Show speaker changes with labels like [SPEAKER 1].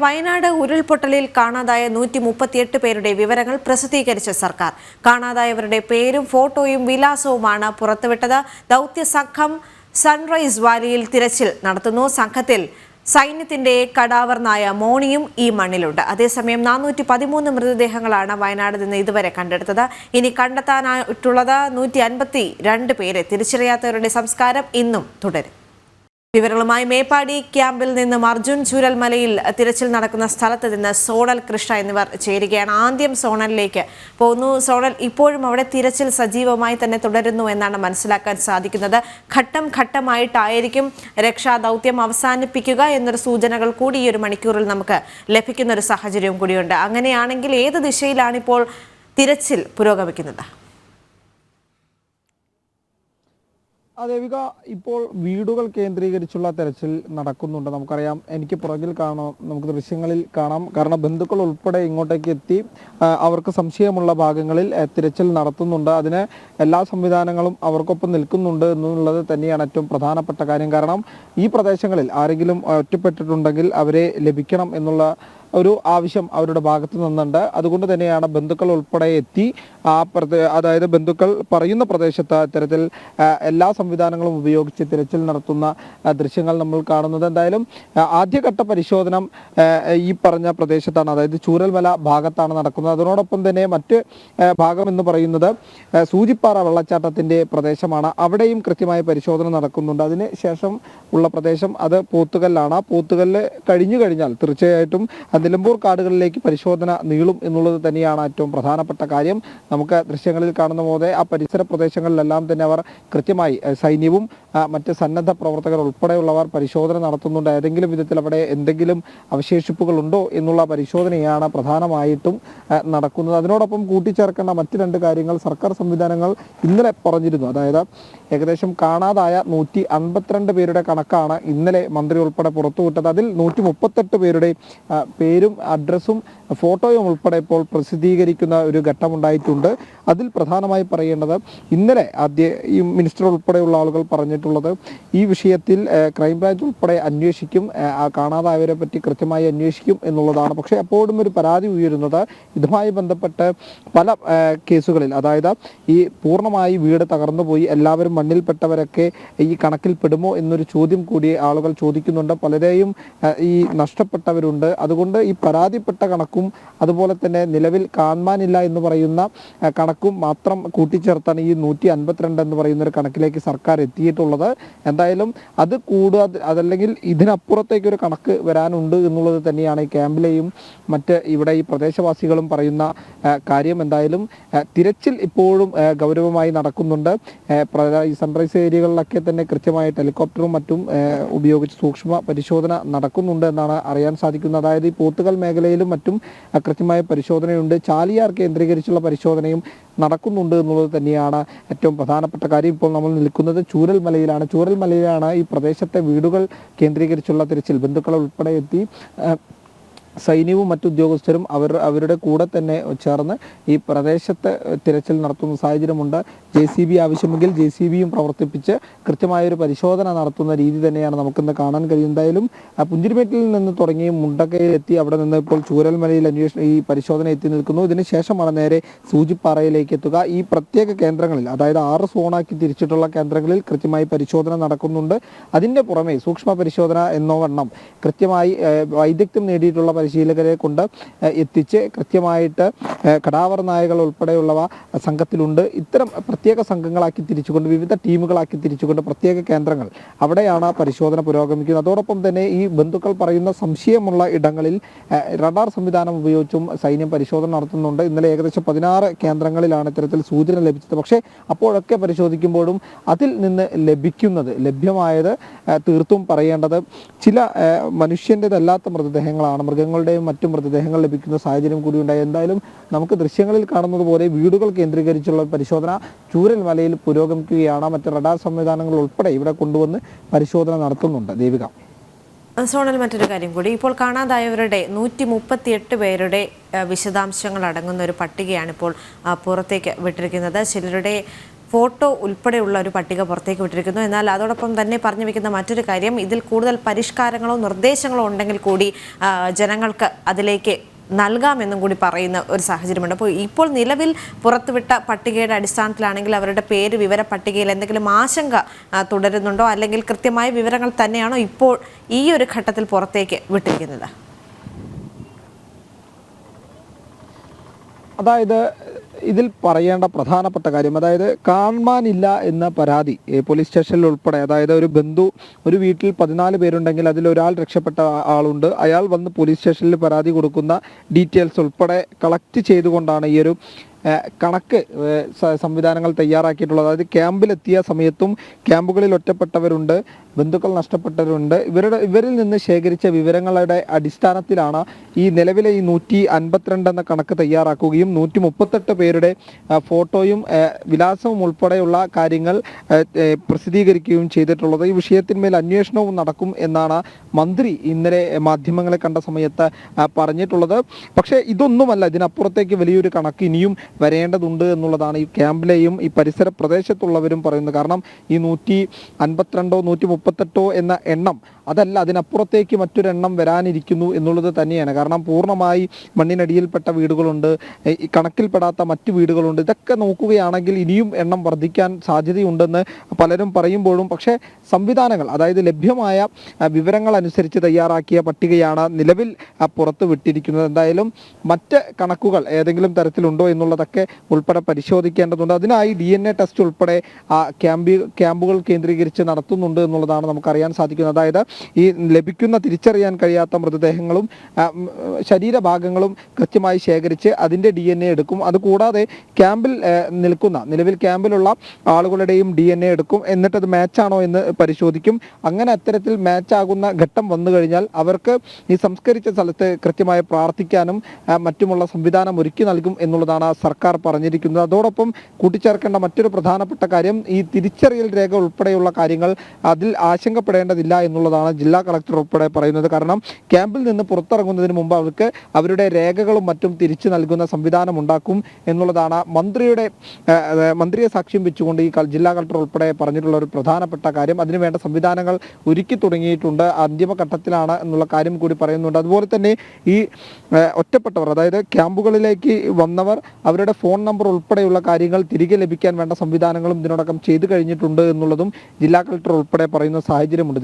[SPEAKER 1] വയനാട് ഉരുൾപൊട്ടലിൽ കാണാതായ 138 പേരുടെ വിവരങ്ങൾ പ്രസിദ്ധീകരിച്ച സർക്കാർ. കാണാതായവരുടെ പേരും ഫോട്ടോയും വിലാസവുമാണ് പുറത്തുവിട്ടത്. ദൗത്യ സംഘം സൺറൈസ് വാലിയിൽ തിരച്ചിൽ നടത്തുന്നു. സംഘത്തിൽ സൈന്യത്തിന്റെ കടാവർ നായ മോണിയും ഈ മണ്ണിലുണ്ട്. അതേസമയം 413 മൃതദേഹങ്ങളാണ് വയനാട് നിന്ന് ഇതുവരെ കണ്ടെടുത്തത്. ഇനി കണ്ടെത്താനായിട്ടുള്ളത് 152 പേരെ. തിരിച്ചറിയാത്തവരുടെ സംസ്കാരം ഇന്നും തുടരും. വിവരങ്ങളുമായി മേപ്പാടി ക്യാമ്പിൽ നിന്നും അർജുൻ ചൂരൽമലയിൽ തിരച്ചിൽ നടക്കുന്ന സ്ഥലത്ത് നിന്ന് സോണൽ കൃഷ്ണ എന്നിവർ ചേരുകയാണ്. ആദ്യം സോണലിലേക്ക് പോകുന്നു. സോണൽ, ഇപ്പോഴും അവിടെ തിരച്ചിൽ സജീവമായി തന്നെ തുടരുന്നു എന്നാണ് മനസ്സിലാക്കാൻ സാധിക്കുന്നത്. ഘട്ടം ഘട്ടമായിട്ടായിരിക്കും രക്ഷാദൗത്യം അവസാനിപ്പിക്കുക എന്നൊരു സൂചനകൾ കൂടി ഈ ഒരു മണിക്കൂറിൽ നമുക്ക് ലഭിക്കുന്ന ഒരു സാഹചര്യവും കൂടിയുണ്ട്. അങ്ങനെയാണെങ്കിൽ ഏത് ദിശയിലാണ് ഇപ്പോൾ തിരച്ചിൽ പുരോഗമിക്കുന്നത്?
[SPEAKER 2] ദേവിക, ഇപ്പോൾ വീടുകൾ കേന്ദ്രീകരിച്ചുള്ള തെരച്ചിൽ നടക്കുന്നുണ്ട്. നമുക്കറിയാം, എനിക്ക് പുറകിൽ കാണാം, നമുക്ക് ദൃശ്യങ്ങളിൽ കാണാം. കാരണം ബന്ധുക്കൾ ഉൾപ്പെടെ ഇങ്ങോട്ടേക്ക് എത്തി അവർക്ക് സംശയമുള്ള ഭാഗങ്ങളിൽ തിരച്ചിൽ നടത്തുന്നുണ്ട്. അതിന് എല്ലാ സംവിധാനങ്ങളും അവർക്കൊപ്പം നിൽക്കുന്നുണ്ട് എന്നുള്ളത് തന്നെയാണ് ഏറ്റവും പ്രധാനപ്പെട്ട കാര്യം. കാരണം ഈ പ്രദേശങ്ങളിൽ ആരെങ്കിലും ഒറ്റപ്പെട്ടിട്ടുണ്ടെങ്കിൽ അവരെ ലഭിക്കണം എന്നുള്ള ഒരു ആവശ്യം അവരുടെ ഭാഗത്ത് നിന്നുണ്ട്. അതുകൊണ്ട് തന്നെയാണ് ബന്ധുക്കൾ ഉൾപ്പെടെ എത്തി അതായത് ബന്ധുക്കൾ പറയുന്ന പ്രദേശത്ത് ഇത്തരത്തിൽ എല്ലാ സംവിധാനങ്ങളും ഉപയോഗിച്ച് തിരച്ചിൽ നടത്തുന്ന ദൃശ്യങ്ങൾ നമ്മൾ കാണുന്നത്. എന്തായാലും ആദ്യഘട്ട പരിശോധന ഈ പറഞ്ഞ പ്രദേശത്താണ്, അതായത് ചൂരൽമല ഭാഗത്താണ് നടക്കുന്നത്. അതിനോടൊപ്പം തന്നെ മറ്റ് ഭാഗം എന്ന് പറയുന്നത് സൂചിപ്പാറ വെള്ളച്ചാട്ടത്തിന്റെ പ്രദേശമാണ്. അവിടെയും കൃത്യമായ പരിശോധന നടക്കുന്നുണ്ട്. അതിന് ശേഷം ഉള്ള പ്രദേശം അത് പോത്തുകല്ലാണ്. പോത്തുകല്ല് കഴിഞ്ഞു കഴിഞ്ഞാൽ തീർച്ചയായിട്ടും നിലമ്പൂർ കാടുകളിലേക്ക് പരിശോധന നീളും എന്നുള്ളത് തന്നെയാണ് ഏറ്റവും പ്രധാനപ്പെട്ട കാര്യം. നമുക്ക് ദൃശ്യങ്ങളിൽ കാണുന്ന പോലെ ആ പരിസര പ്രദേശങ്ങളിലെല്ലാം തന്നെ അവർ കൃത്യമായി സൈന്യവും മറ്റ് സന്നദ്ധ പ്രവർത്തകർ ഉൾപ്പെടെയുള്ളവർ പരിശോധന നടത്തുന്നുണ്ട്. ഏതെങ്കിലും വിധത്തിൽ അവിടെ എന്തെങ്കിലും അവശേഷിപ്പുകളുണ്ടോ എന്നുള്ള പരിശോധനയാണ് പ്രധാനമായിട്ടും നടക്കുന്നത്. അതിനോടൊപ്പം കൂട്ടിച്ചേർക്കേണ്ട മറ്റ് രണ്ട് കാര്യങ്ങൾ സർക്കാർ സംവിധാനങ്ങൾ ഇന്നലെ പറഞ്ഞിരുന്നു. അതായത് ഏകദേശം കാണാതായ 152 പേരുടെ കണക്കാണ് ഇന്നലെ മന്ത്രി ഉൾപ്പെടെ പുറത്തുവിട്ടത്. അതിൽ 138 പേരുടെ പേരും അഡ്രസ്സും ഫോട്ടോയും ഉൾപ്പെടെ ഇപ്പോൾ പ്രസിദ്ധീകരിക്കുന്ന ഒരു ഘട്ടമുണ്ടായിട്ടുണ്ട്. അതിൽ പ്രധാനമായി പറയേണ്ടത് ഇന്നലെ ഈ മിനിസ്റ്റർ ഉൾപ്പെടെയുള്ള ആളുകൾ പറഞ്ഞിട്ടുള്ളത് ഈ വിഷയത്തിൽ ക്രൈംബ്രാഞ്ച് ഉൾപ്പെടെ അന്വേഷിക്കും, കാണാതായവരെ പറ്റി കൃത്യമായി അന്വേഷിക്കും എന്നുള്ളതാണ്. പക്ഷേ അപ്പോഴും ഒരു പരാതി ഉയരുന്നത് ഇതുമായി ബന്ധപ്പെട്ട് പല കേസുകളിൽ, അതായത് ഈ പൂർണ്ണമായി വീട് തകർന്നുപോയി എല്ലാവരും മണ്ണിൽപ്പെട്ടവരൊക്കെ ഈ കണക്കിൽ പെടുമോ എന്നൊരു ചോദ്യം കൂടി ആളുകൾ ചോദിക്കുന്നുണ്ട്. പലരെയും ഈ നഷ്ടപ്പെട്ടവരുണ്ട്. അതുകൊണ്ട് ഈ പരാതിപ്പെട്ട കണക്കും അതുപോലെ തന്നെ നിലവിൽ കാണാനില്ല എന്ന് പറയുന്ന കണക്കും മാത്രം കൂട്ടിച്ചേർത്താണ് ഈ 152 എന്ന് പറയുന്ന ഒരു കണക്കിലേക്ക് സർക്കാർ എത്തിയിട്ടുള്ളത്. എന്തായാലും അത് അതല്ലെങ്കിൽ ഇതിനപ്പുറത്തേക്ക് ഒരു കണക്ക് വരാനുണ്ട് എന്നുള്ളത് തന്നെയാണ് ഈ ക്യാമ്പിലെയും മറ്റ് ഇവിടെ ഈ പ്രദേശവാസികളും പറയുന്ന കാര്യം. എന്തായാലും തിരച്ചിൽ ഇപ്പോഴും ഗൗരവമായി നടക്കുന്നുണ്ട്. ഈ സൺറൈസ് ഏരിയകളിലൊക്കെ തന്നെ കൃത്യമായിട്ട് ഹെലികോപ്റ്ററും മറ്റും ഉപയോഗിച്ച് സൂക്ഷ്മ പരിശോധന നടക്കുന്നുണ്ട് എന്നാണ് അറിയാൻ സാധിക്കുന്നത്. അതായത് ഈ പോത്തുകൽ മേഖലയിലും മറ്റും കൃത്യമായ പരിശോധനയുണ്ട്. ചാലിയാർ കേന്ദ്രീകരിച്ചുള്ള പരിശോധനയും നടക്കുന്നുണ്ട് എന്നുള്ളത് തന്നെയാണ് ഏറ്റവും പ്രധാനപ്പെട്ട കാര്യം. ഇപ്പോൾ നമ്മൾ നിൽക്കുന്നത് ചൂരൽമലയിലാണ്. ഈ പ്രദേശത്തെ വീടുകൾ കേന്ദ്രീകരിച്ചുള്ള തിരച്ചിൽ ബന്ധുക്കൾ ഉൾപ്പെടെ എത്തി സൈന്യവും മറ്റുദ്യോഗസ്ഥരും അവരുടെ കൂടെ തന്നെ ചേർന്ന് ഈ പ്രദേശത്ത് തിരച്ചിൽ നടത്തുന്ന സാഹചര്യമുണ്ട്. JCB ആവശ്യമെങ്കിൽ JCBയും പ്രവർത്തിപ്പിച്ച് കൃത്യമായൊരു പരിശോധന നടത്തുന്ന രീതി തന്നെയാണ് നമുക്കിന്ന് കാണാൻ കഴിയും. എന്തായാലും പുഞ്ചിരിമേട്ടിൽ നിന്ന് തുടങ്ങി മുണ്ടക്കയിലെത്തി അവിടെ നിന്ന് ഇപ്പോൾ ചൂരൽമലയിൽ ഈ പരിശോധന എത്തി നിൽക്കുന്നു. ഇതിന് ശേഷമാണ് നേരെ സൂചിപ്പാറയിലേക്ക് എത്തുക. ഈ പ്രത്യേക കേന്ദ്രങ്ങളിൽ, അതായത് 6 സോണാക്കി തിരിച്ചിട്ടുള്ള കേന്ദ്രങ്ങളിൽ കൃത്യമായി പരിശോധന നടക്കുന്നുണ്ട്. അതിൻ്റെ പുറമെ സൂക്ഷ്മ പരിശോധന എന്നോവണ്ണം കൃത്യമായി വൈദഗ്ധ്യം നേടിയിട്ടുള്ള പരിശീലകരെ കൊണ്ട് എത്തിച്ച് കൃത്യമായിട്ട് കടാവർ നായകൾ ഉൾപ്പെടെയുള്ളവ സംഘത്തിലുണ്ട്. ഇത്തരം പ്രത്യേക സംഘങ്ങളാക്കി തിരിച്ചുകൊണ്ട്, വിവിധ ടീമുകളാക്കി തിരിച്ചുകൊണ്ട് പ്രത്യേക കേന്ദ്രങ്ങൾ, അവിടെയാണ് പരിശോധന പുരോഗമിക്കുന്നത്. അതോടൊപ്പം തന്നെ ഈ ബന്ധുക്കൾ പറയുന്ന സംശയമുള്ള ഇടങ്ങളിൽ റഡാർ സംവിധാനം ഉപയോഗിച്ചും സൈന്യം പരിശോധന നടത്തുന്നുണ്ട്. ഇന്നലെ ഏകദേശം 16 കേന്ദ്രങ്ങളിലാണ് ഇത്തരത്തിൽ സൂചന ലഭിച്ചത്. പക്ഷേ അപ്പോഴൊക്കെ പരിശോധിക്കുമ്പോഴും അതിൽ നിന്ന് ലഭ്യമായത് തീർത്തും പറയേണ്ടത് ചില മനുഷ്യൻ്റെതല്ലാത്ത മൃതദേഹങ്ങളാണ്. മൃഗങ്ങളുടെയും മറ്റു മൃതദേഹങ്ങൾ ലഭിക്കുന്ന സാഹചര്യം കൂടി ഉണ്ടായി. എന്തായാലും നമുക്ക് ദൃശ്യങ്ങളിൽ കാണുന്നത് പോലെ വീടുകൾ കേന്ദ്രീകരിച്ചുള്ള പരിശോധന ചൂരൽമലയിൽ പുരോഗമിക്കുകയാണ്. മറ്റ് റഡാർ സംവിധാനങ്ങൾ ഉൾപ്പെടെ ഇവിടെ കൊണ്ടുവന്ന് പരിശോധന നടത്തുന്നുണ്ട്. ദേവിക,
[SPEAKER 1] സോണൽ, മറ്റൊരു കാര്യം കൂടി, ഇപ്പോൾ കാണാതായവരുടെ 138 പേരുടെ വിശദാംശങ്ങൾ അടങ്ങുന്ന ഒരു പട്ടികയാണ് ഇപ്പോൾ പുറത്തേക്ക് വിട്ടിരിക്കുന്നത്. ചിലരുടെ ഫോട്ടോ ഉൾപ്പെടെയുള്ള ഒരു പട്ടിക പുറത്തേക്ക് വിട്ടിരിക്കുന്നു. എന്നാൽ അതോടൊപ്പം തന്നെ പറഞ്ഞു വെക്കുന്ന മറ്റൊരു കാര്യം, ഇതിൽ കൂടുതൽ പരിഷ്കാരങ്ങളോ നിർദ്ദേശങ്ങളോ ഉണ്ടെങ്കിൽ കൂടി ജനങ്ങൾക്ക് അതിലേക്ക് നൽകാമെന്നും കൂടി പറയുന്ന ഒരു സാഹചര്യമുണ്ട്. അപ്പോൾ ഇപ്പോൾ നിലവിൽ പുറത്തുവിട്ട പട്ടികയുടെ അടിസ്ഥാനത്തിലാണെങ്കിൽ അവരുടെ പേര് വിവര പട്ടികയിൽ എന്തെങ്കിലും ആശങ്ക തുടരുന്നുണ്ടോ, അല്ലെങ്കിൽ കൃത്യമായ വിവരങ്ങൾ തന്നെയാണോ ഇപ്പോൾ ഈ ഒരു ഘട്ടത്തിൽ പുറത്തേക്ക് വിട്ടിരിക്കുന്നത്?
[SPEAKER 2] അതായത് ഇതിൽ പറയേണ്ട പ്രധാനപ്പെട്ട കാര്യം, അതായത് കാണാനില്ല എന്ന പരാതി പോലീസ് സ്റ്റേഷനിൽ ഉൾപ്പെടെ, അതായത് ഒരു വീട്ടിൽ 14 പേരുണ്ടെങ്കിൽ അതിൽ ഒരാൾ രക്ഷപ്പെട്ട ആളുണ്ട്, അയാൾ വന്ന് പോലീസ് സ്റ്റേഷനിൽ പരാതി കൊടുക്കുന്ന ഡീറ്റെയിൽസ് ഉൾപ്പെടെ കളക്ട് ചെയ്തുകൊണ്ടാണ് ഈ ഒരു കണക്ക് സംവിധാനങ്ങൾ തയ്യാറാക്കിയിട്ടുള്ളത്. അതായത് ക്യാമ്പിലെത്തിയ സമയത്തും ക്യാമ്പുകളിൽ ഒറ്റപ്പെട്ടവരുണ്ട്, ബന്ധുക്കൾ നഷ്ടപ്പെട്ടവരുണ്ട്, ഇവരിൽ നിന്ന് ശേഖരിച്ച വിവരങ്ങളുടെ അടിസ്ഥാനത്തിലാണ് ഈ നിലവിലെ ഈ 152 എന്ന കണക്ക് തയ്യാറാക്കുകയും 138 പേരുടെ ഫോട്ടോയും വിലാസവും ഉൾപ്പെടെയുള്ള കാര്യങ്ങൾ പ്രസിദ്ധീകരിക്കുകയും ചെയ്തിട്ടുള്ളത്. ഈ വിഷയത്തിന്മേൽ അന്വേഷണവും നടക്കും എന്നാണ് മന്ത്രി ഇന്നലെ മാധ്യമങ്ങളെ കണ്ട സമയത്ത് പറഞ്ഞിട്ടുള്ളത്. പക്ഷേ ഇതൊന്നുമല്ല, ഇതിനപ്പുറത്തേക്ക് വലിയൊരു കണക്ക് ഇനിയും വരേണ്ടതുണ്ട് എന്നുള്ളതാണ് ഈ ക്യാമ്പിലെയും ഈ പരിസര പ്രദേശത്തുള്ളവരും പറയുന്നത്. കാരണം ഈ 152 138 എന്ന എണ്ണം അതല്ല, അതിനപ്പുറത്തേക്ക് മറ്റൊരെണ്ണം വരാനിരിക്കുന്നു എന്നുള്ളത് തന്നെയാണ്. കാരണം പൂർണ്ണമായി മണ്ണിനടിയിൽപ്പെട്ട വീടുകളുണ്ട്, ഈ കണക്കിൽപ്പെടാത്ത മറ്റു വീടുകളുണ്ട്. ഇതൊക്കെ നോക്കുകയാണെങ്കിൽ ഇനിയും എണ്ണം വർദ്ധിക്കാൻ സാധ്യതയുണ്ടെന്ന് പലരും പറയുമ്പോഴും പക്ഷേ സംവിധാനങ്ങൾ, അതായത് ലഭ്യമായ വിവരങ്ങൾ അനുസരിച്ച് തയ്യാറാക്കിയ പട്ടികയാണ് നിലവിൽ പുറത്ത് വിട്ടിരിക്കുന്നത്. എന്തായാലും മറ്റ് കണക്കുകൾ ഏതെങ്കിലും തരത്തിലുണ്ടോ എന്നുള്ളതൊക്കെ ഉൾപ്പെടെ പരിശോധിക്കേണ്ടതുണ്ട്. അതിനായി DNA ടെസ്റ്റ് ഉൾപ്പെടെ ക്യാമ്പുകൾ കേന്ദ്രീകരിച്ച് നടത്തുന്നുണ്ട് എന്നുള്ളതാണ് നമുക്കറിയാൻ സാധിക്കുന്നത്. അതായത് ഈ ലഭിക്കുന്ന തിരിച്ചറിയാൻ കഴിയാത്ത മൃതദേഹങ്ങളും ശരീരഭാഗങ്ങളും കൃത്യമായി ശേഖരിച്ച് അതിൻ്റെ DNA എടുക്കും. അതുകൂടാതെ നിലവിൽ ക്യാമ്പിലുള്ള ആളുകളുടെയും DNA എടുക്കും. എന്നിട്ട് അത് മാച്ചാണോ എന്ന് പരിശോധിക്കും. അങ്ങനെ അത്തരത്തിൽ മാച്ചാകുന്ന ഘട്ടം വന്നു കഴിഞ്ഞാൽ അവർക്ക് ഈ സംസ്കരിച്ച സ്ഥലത്ത് കൃത്യമായി പ്രാർത്ഥിക്കാനും മറ്റുമുള്ള സംവിധാനം ഒരുക്കി നൽകും എന്നുള്ളതാണ് സർക്കാർ പറഞ്ഞിരിക്കുന്നത്. അതോടൊപ്പം കൂട്ടിച്ചേർക്കേണ്ട മറ്റൊരു പ്രധാനപ്പെട്ട കാര്യം, ഈ തിരിച്ചറിയൽ രേഖ ഉൾപ്പെടെയുള്ള കാര്യങ്ങൾ അതിൽ ആശങ്കപ്പെടേണ്ടതില്ല എന്നുള്ളതാണ് ജില്ലാ കളക്ടർ ഉൾപ്പെടെ പറയുന്നത്. കാരണം ക്യാമ്പിൽ നിന്ന് പുറത്തിറങ്ങുന്നതിന് മുമ്പ് അവർക്ക് അവരുടെ രേഖകളും മറ്റും തിരിച്ചു നൽകുന്ന സംവിധാനം ഉണ്ടാക്കും എന്നുള്ളതാണ് മന്ത്രിയെ സാക്ഷ്യം വെച്ചുകൊണ്ട് ഈ ജില്ലാ കളക്ടർ ഉൾപ്പെടെ പറഞ്ഞിട്ടുള്ള ഒരു പ്രധാനപ്പെട്ട കാര്യം. അതിനുവേണ്ട സംവിധാനങ്ങൾ ഒരുക്കി തുടങ്ങിയിട്ടുണ്ട്, അന്തിമഘട്ടത്തിലാണ് എന്നുള്ള കാര്യം കൂടി പറയുന്നുണ്ട്. അതുപോലെ തന്നെ ഈ ഒറ്റപ്പെട്ടവർ, അതായത് ക്യാമ്പുകളിലേക്ക് വന്നവർ, അവരുടെ ഫോൺ നമ്പർ ഉൾപ്പെടെയുള്ള കാര്യങ്ങൾ തിരികെ ലഭിക്കാൻ വേണ്ട സംവിധാനങ്ങളും ഇതിനോടകം ചെയ്തു കഴിഞ്ഞിട്ടുണ്ട് എന്നുള്ളതും ജില്ലാ കളക്ടർ ഉൾപ്പെടെ പറയുന്ന സാഹചര്യമുണ്ട്.